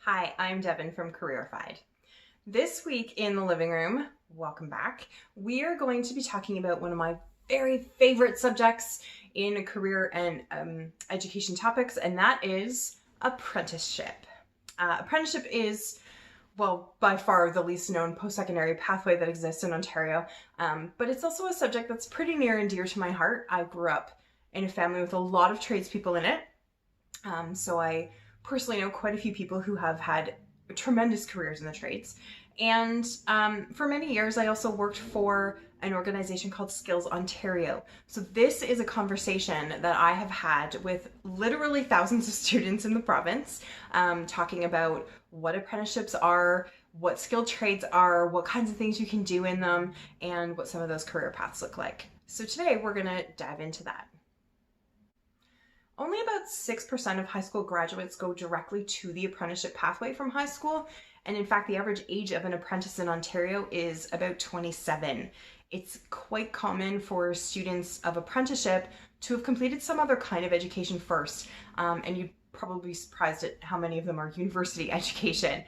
Hi, I'm Devin from Careerified. This week in the living room, welcome back, we are going to be talking about one of my very favorite subjects in career and education topics, and that is apprenticeship. Apprenticeship is, well, by far the least known post-secondary pathway that exists in Ontario, but it's also a subject that's pretty near and dear to my heart. I grew up in a family with a lot of tradespeople in it, so I personally know quite a few people who have had tremendous careers in the trades. And for many years, I also worked for an organization called Skills Ontario. So this is a conversation that I have had with literally thousands of students in the province, talking about what apprenticeships are, what skilled trades are, what kinds of things you can do in them, and what some of those career paths look like. So today we're gonna dive into that. Only about 6% of high school graduates go directly to the apprenticeship pathway from high school. And in fact, the average age of an apprentice in Ontario is about 27. It's quite common for students of apprenticeship to have completed some other kind of education first. And you'd probably be surprised at how many of them are university education.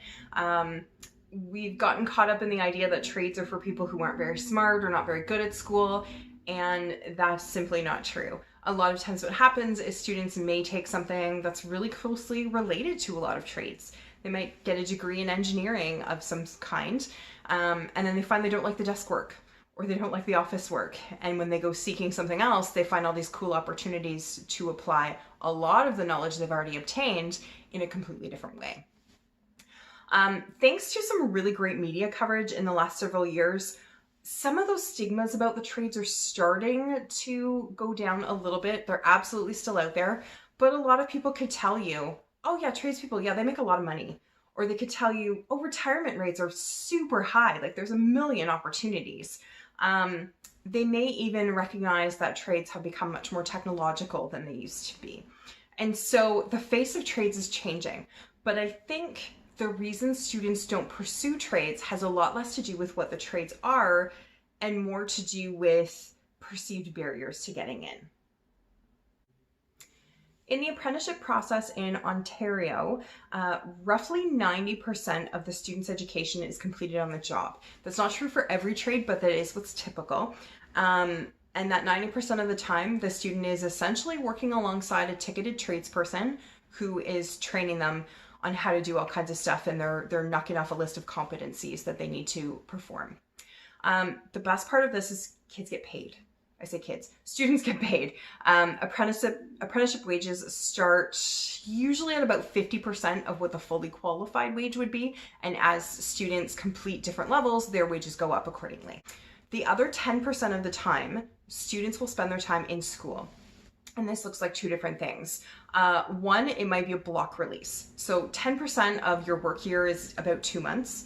We've gotten caught up in the idea that trades are for people who aren't very smart or not very good at school, and that's simply not true. A lot of times what happens is students may take something that's really closely related to a lot of trades. They might get a degree in engineering of some kind, and then they find they don't like the desk work or they don't like the office work. And when they go seeking something else, they find all these cool opportunities to apply a lot of the knowledge they've already obtained in a completely different way. Thanks to some really great media coverage in the last several years, some of those stigmas about the trades are starting to go down a little bit. They're absolutely still out there, but a lot of people could tell you, oh yeah, tradespeople, yeah, they make a lot of money. Or they could tell you, oh, retirement rates are super high. Like there's a million opportunities. They may even recognize that trades have become much more technological than they used to be. And so the face of trades is changing. But I think the reason students don't pursue trades has a lot less to do with what the trades are and more to do with perceived barriers to getting in. In the apprenticeship process in Ontario, roughly 90% of the student's education is completed on the job. That's not true for every trade, but that is what's typical. And that 90% of the time, the student is essentially working alongside a ticketed tradesperson who is training them on how to do all kinds of stuff, and they're knocking off a list of competencies that they need to perform. The best part of this is kids get paid. I say kids, students get paid. Apprenticeship wages start usually at about 50% of what the fully qualified wage would be, and as students complete different levels, their wages go up accordingly. The other 10% of the time, students will spend their time in school. And this looks like two different things. One, it might be a block release. So 10% of your work year is about 2 months.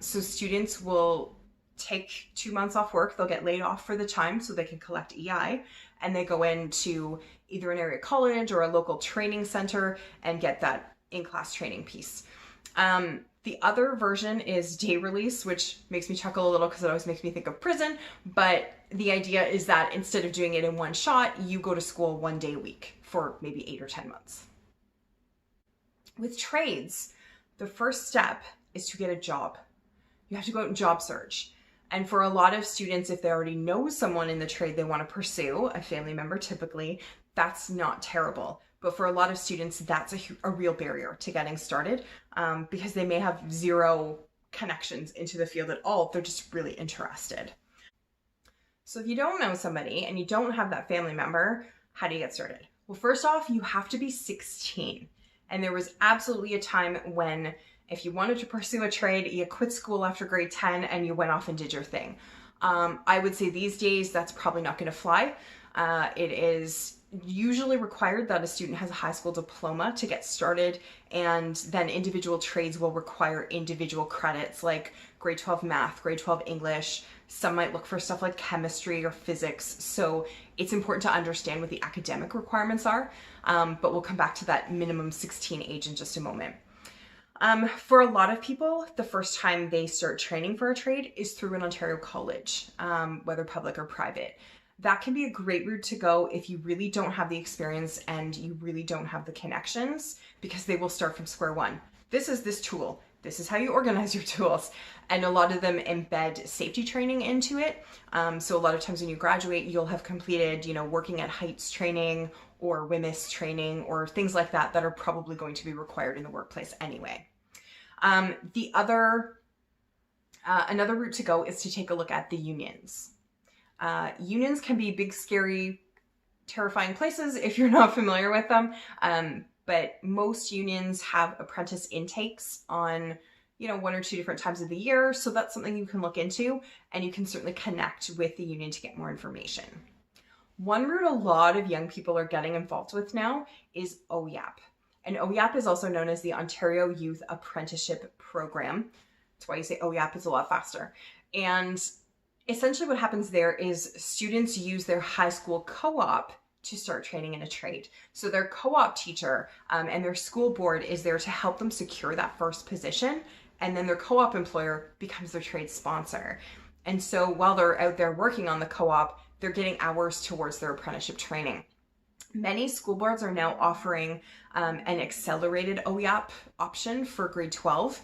So students will take 2 months off work. They'll get laid off for the time so they can collect EI, and they go into either an area college or a local training center and get that in-class training piece. The other version is day release, which makes me chuckle a little because it always makes me think of prison. But the idea is that instead of doing it in one shot, you go to school 1 day a week for maybe 8 or 10 months. With trades, the first step is to get a job. You have to go out and job search. And for a lot of students, if they already know someone in the trade they want to pursue, a family member typically, that's not terrible. But for a lot of students, that's a real barrier to getting started, because they may have zero connections into the field at all. They're just really interested. So if you don't know somebody and you don't have that family member, how do you get started? Well, first off, you have to be 16. And there was absolutely a time when if you wanted to pursue a trade, you quit school after grade 10 and you went off and did your thing. I would say these days that's probably not going to fly. It is usually required that a student has a high school diploma to get started, and then individual trades will require individual credits like grade 12 math, grade 12 English. Some might look for stuff like chemistry or physics. So it's important to understand what the academic requirements are, but we'll come back to that minimum 16 age in just a moment. For a lot of people, the first time they start training for a trade is through an Ontario college, whether public or private. That can be a great route to go if you really don't have the experience and you really don't have the connections, because they will start from square one. this is this tool. This is how you organize your tools. And a lot of them embed safety training into it. So a lot of times when you graduate, you'll have completed, working at heights training or WMIS training or things like that that are probably going to be required in the workplace anyway. Another route to go is to take a look at the unions. Unions can be big, scary, terrifying places if you're not familiar with them. But most unions have apprentice intakes on, 1 or 2 different times of the year. So that's something you can look into, and you can certainly connect with the union to get more information. One route a lot of young people are getting involved with now is OYAP. And OYAP is also known as the Ontario Youth Apprenticeship Program. That's why you say OYAP, is a lot faster. And essentially what happens there is students use their high school co-op to start training in a trade. So their co-op teacher and their school board is there to help them secure that first position. And then their co-op employer becomes their trade sponsor. And so while they're out there working on the co-op, they're getting hours towards their apprenticeship training. Many school boards are now offering an accelerated OYAP option for grade 12.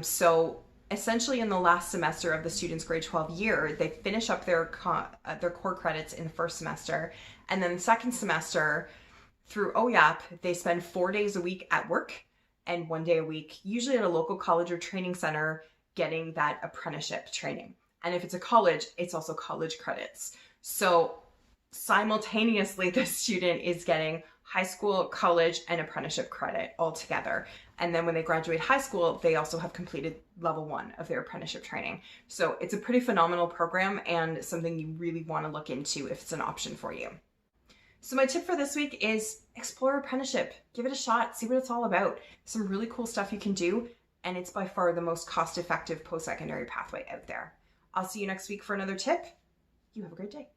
So essentially in the last semester of the student's grade 12 year, they finish up their core credits in the first semester. And then the second semester through OYAP, they spend 4 days a week at work and 1 day a week, usually at a local college or training center, getting that apprenticeship training. And if it's a college, it's also college credits. So simultaneously, the student is getting high school, college, and apprenticeship credit all together. And then when they graduate high school, they also have completed level 1 of their apprenticeship training. So it's a pretty phenomenal program and something you really want to look into if it's an option for you. So my tip for this week is explore apprenticeship. Give it a shot, see what it's all about. Some really cool stuff you can do, and it's by far the most cost-effective post-secondary pathway out there. I'll see you next week for another tip. You have a great day.